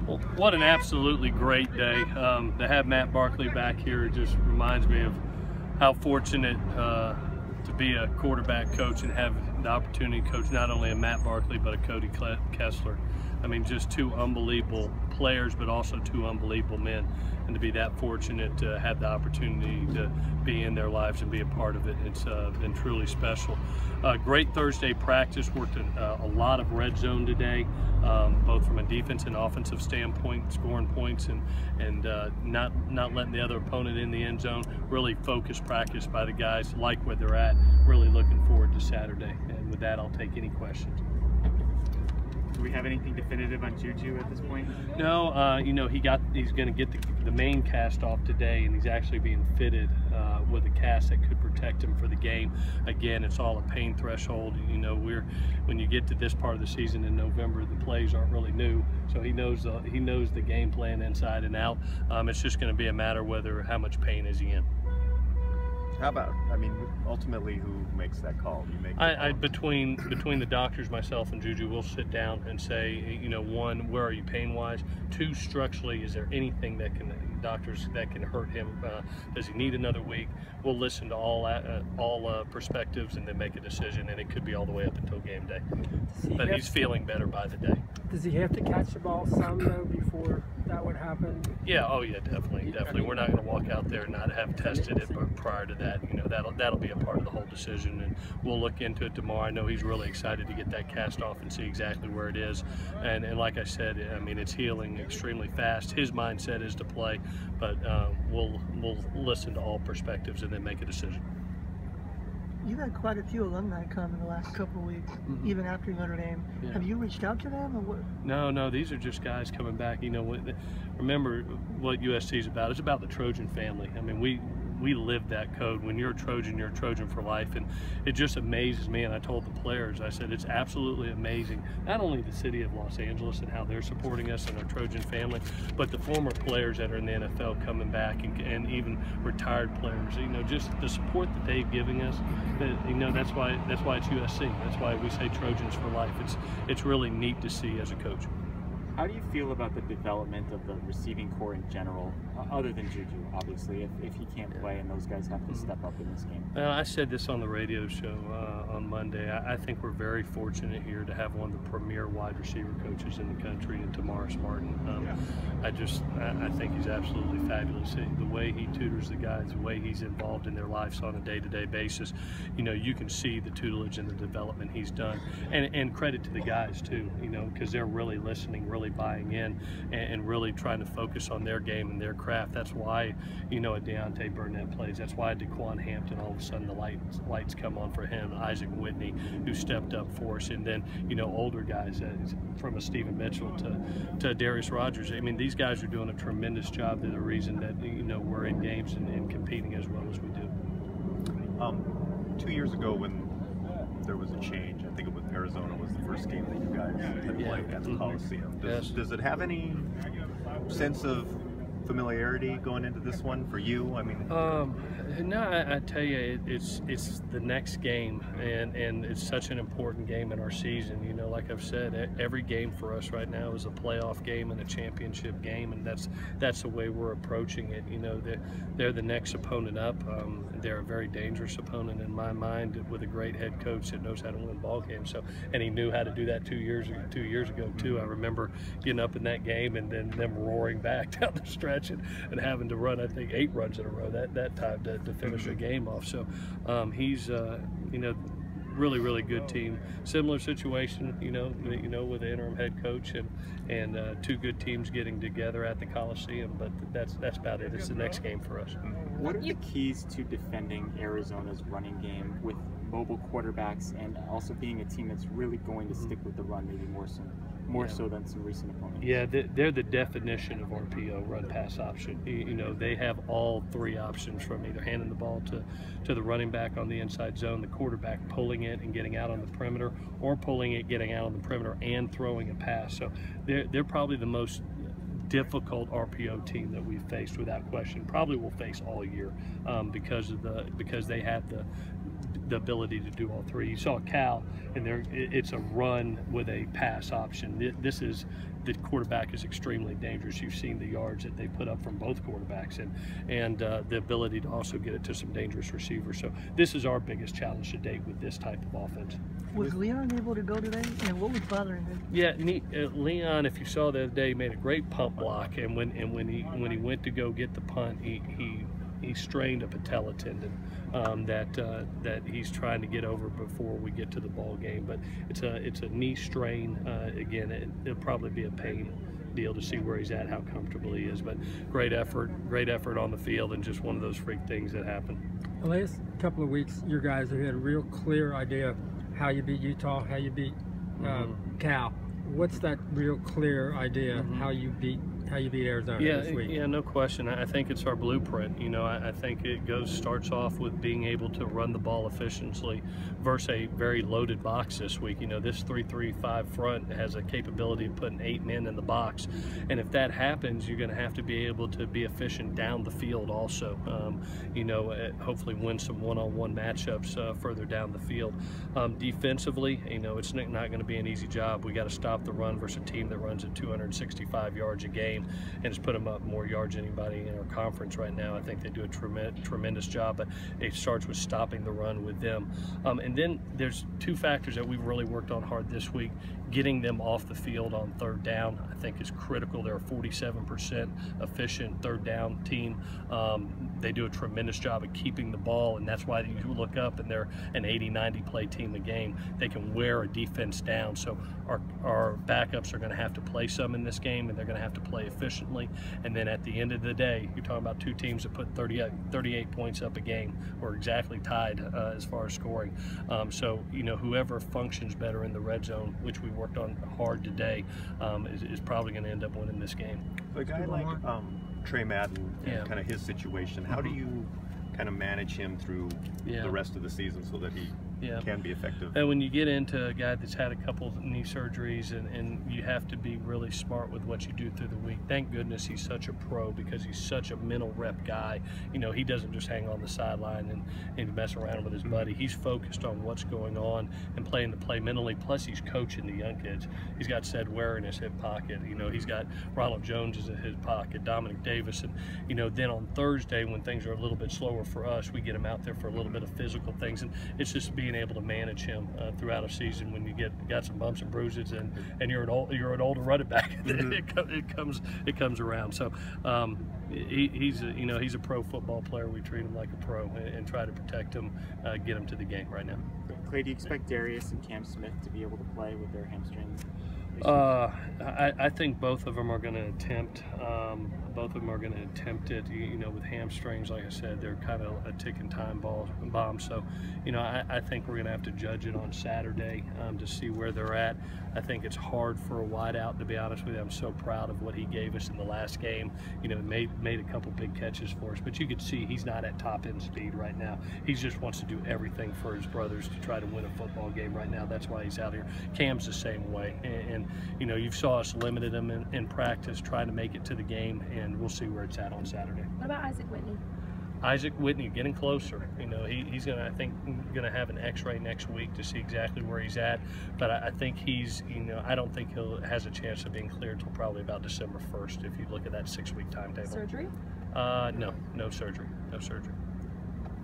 Well, what an absolutely great day. To have Matt Barkley back here just reminds me of how fortunate to be a quarterback coach and have the opportunity to coach not only a Matt Barkley but a Cody Kessler. I mean, just two unbelievable players, but also two unbelievable men. And to be that fortunate to have the opportunity to be in their lives and be a part of it, it's been truly special. Great Thursday practice, worked a lot of red zone today, both from a defense and offensive standpoint, scoring points and not letting the other opponent in the end zone. Really focused practice by the guys, like where they're at. Really looking forward to Saturday. And with that, I'll take any questions. Do we have anything definitive on Juju at this point? No, you know, he's going to get the main cast off today, and he's actually being fitted with a cast that could protect him for the game. Again, it's all a pain threshold. You know, when you get to this part of the season in November, the plays aren't really new, so he knows the game plan inside and out. It's just going to be a matter whether how much pain is he in. How about, I mean, ultimately, who makes that call? You make the call. Between the doctors, myself, and Juju, we'll sit down and say, you know, one, where are you pain-wise? Two, structurally, is there anything that can hurt him? Does he need another week? We'll listen to all perspectives and then make a decision, and it could be all the way up until game day. But he's feeling better by the day. Does he have to catch the ball some though before that would happen? Yeah, oh yeah, definitely. We're not going to walk out there and not have tested it, but prior to that, you know, that'll be a part of the whole decision, and we'll look into it tomorrow. I know he's really excited to get that cast off and see exactly where it is, and like I said, I mean, it's healing extremely fast. His mindset is to play, but we'll listen to all perspectives and then make a decision. You've had quite a few alumni come in the last couple of weeks, even after Notre Dame. Yeah. Have you reached out to them, or what? No, these are just guys coming back. You know, remember what USC is about. It's about the Trojan family. I mean, we live that code. When you're a Trojan for life, and it just amazes me. And I told the players, I said, it's absolutely amazing, not only the city of Los Angeles and how they're supporting us and our Trojan family, but the former players that are in the NFL coming back, and even retired players. You know, just the support that they've given us. You know, that's why it's USC. That's why we say Trojans for life. It's really neat to see as a coach. How do you feel about the development of the receiving core in general, other than Juju, obviously, if he can't play and those guys have to step up in this game? I said this on the radio show on Monday. I think we're very fortunate here to have one of the premier wide receiver coaches in the country, in Tamaris Martin. I think he's absolutely fabulous. The way he tutors the guys, the way he's involved in their lives on a day-to-day basis, you know, you can see the tutelage and the development he's done. And credit to the guys, too, you know, because they're really listening, really buying in, and really trying to focus on their game and their craft. That's why, you know, a Deontay Burnett plays. That's why Daquan Hampton, all of a sudden the lights come on for him. Isaac Whitney, who stepped up for us, and then, you know, older guys from a Stephen Mitchell to Darius Rogers. I mean, these guys are doing a tremendous job. They're the reason that, you know, we're in games and competing as well as we do. 2 years ago, when there was a change, I think it was Arizona was the first game that you guys had played at the Coliseum. Does it have any sense of familiarity going into this one for you? I mean, no, I tell you, it's the next game, and it's such an important game in our season. You know, like I've said, every game for us right now is a playoff game and a championship game, and that's the way we're approaching it. You know, they're the next opponent up. They're a very dangerous opponent in my mind, with a great head coach that knows how to win ball games. So, and he knew how to do that 2 years ago too. I remember getting up in that game and then them roaring back down the stretch and having to run, I think, 8 runs in a row that time to finish a game off. So he's you know, really good team. Similar situation, you know, with the interim head coach and 2 good teams getting together at the Coliseum. But that's about it. It's the next game for us. What are the keys to defending Arizona's running game with mobile quarterbacks, and also being a team that's really going to stick with the run, maybe more so than some recent opponents? Yeah, they're the definition of RPO, run pass option. You know, they have all 3 options, from either handing the ball to the running back on the inside zone, the quarterback pulling it and getting out on the perimeter, or pulling it, getting out on the perimeter and throwing a pass. So they're probably the most difficult RPO team that we've faced, without question. Probably will face all year, because they have the ability to do all three. You saw Cal, and it's a run with a pass option. This is, the quarterback is extremely dangerous. You've seen the yards that they put up from both quarterbacks, and the ability to also get it to some dangerous receivers. So this is our biggest challenge to date with this type of offense. Was Leon able to go today, and what was bothering him? Yeah, Leon, if you saw the other day, made a great punt block, and when he went to go get the punt, he strained a patella tendon that he's trying to get over before we get to the ball game. But it's a knee strain. Again, it'll probably be a pain deal to see where he's at, how comfortable he is. But great effort on the field, and just one of those freak things that happen. The last couple of weeks, your guys have had a real clear idea of how you beat Utah, how you beat Cal. What's that real clear idea how you beat Arizona this week? Yeah, no question. I think it's our blueprint. You know, I think it starts off with being able to run the ball efficiently versus a very loaded box this week. You know, this 3-3-5 front has a capability of putting 8 men in the box, and if that happens, you're going to have to be able to be efficient down the field also. You know, hopefully win some one-on-one matchups further down the field. Defensively, you know, it's not going to be an easy job. We got to stop the run versus a team that runs at 265 yards a game and has put them up more yards than anybody in our conference right now. I think they do a tremendous job, but it starts with stopping the run with them. And then there's two factors that we've really worked on hard this week. Getting them off the field on third down, I think, is critical. They're a 47% efficient third down team. They do a tremendous job of keeping the ball, and that's why you look up and they're an 80-90 play team a game. They can wear a defense down. So our backups are going to have to play some in this game, and they're going to have to play efficiently. And then at the end of the day, you're talking about two teams that put 38 points up a game. We're exactly tied as far as scoring. So, you know, whoever functions better in the red zone, which we worked on hard today, is probably going to end up winning this game. A guy like Trey Madden, and kind of his situation, how do you kind of manage him through the rest of the season so that he can be effective? And when you get into a guy that's had a couple of knee surgeries, and you have to be really smart with what you do through the week. Thank goodness he's such a pro, because he's such a mental rep guy. You know, he doesn't just hang on the sideline and mess around with his buddy. He's focused on what's going on and playing the play mentally. Plus, he's coaching the young kids. He's got Ced Ware in his hip pocket. You know, he's got Ronald Jones in his pocket, Dominic Davis. And, you know, then on Thursday, when things are a little bit slower for us, we get him out there for a little bit of physical things. And it's just being able to manage him throughout a season when you got some bumps and bruises, and you're an older running back. it comes around. So he's a pro football player. We treat him like a pro and try to protect him, get him to the game right now. Clay, do you expect Darius and Cam Smith to be able to play with their hamstrings? I think both of them are going to attempt. Both of them are going to attempt it. You know, with hamstrings, like I said, they're kind of a ticking time bomb. So, you know, I think we're going to have to judge it on Saturday to see where they're at. I think it's hard for a wideout, to be honest with you. I'm so proud of what he gave us in the last game. You know, made a couple big catches for us, but you could see he's not at top end speed right now. He just wants to do everything for his brothers to try to win a football game right now. That's why he's out here. Cam's the same way, and you know, you saw us limited him in practice, trying to make it to the game, and we'll see where it's at on Saturday. What about Isaac Whitney? Isaac Whitney getting closer. You know, he's gonna, I think, gonna have an X-ray next week to see exactly where he's at. But I think he's, you know, I don't think has a chance of being cleared until probably about December 1st. If you look at that 6-week timetable. Surgery? No surgery. No surgery.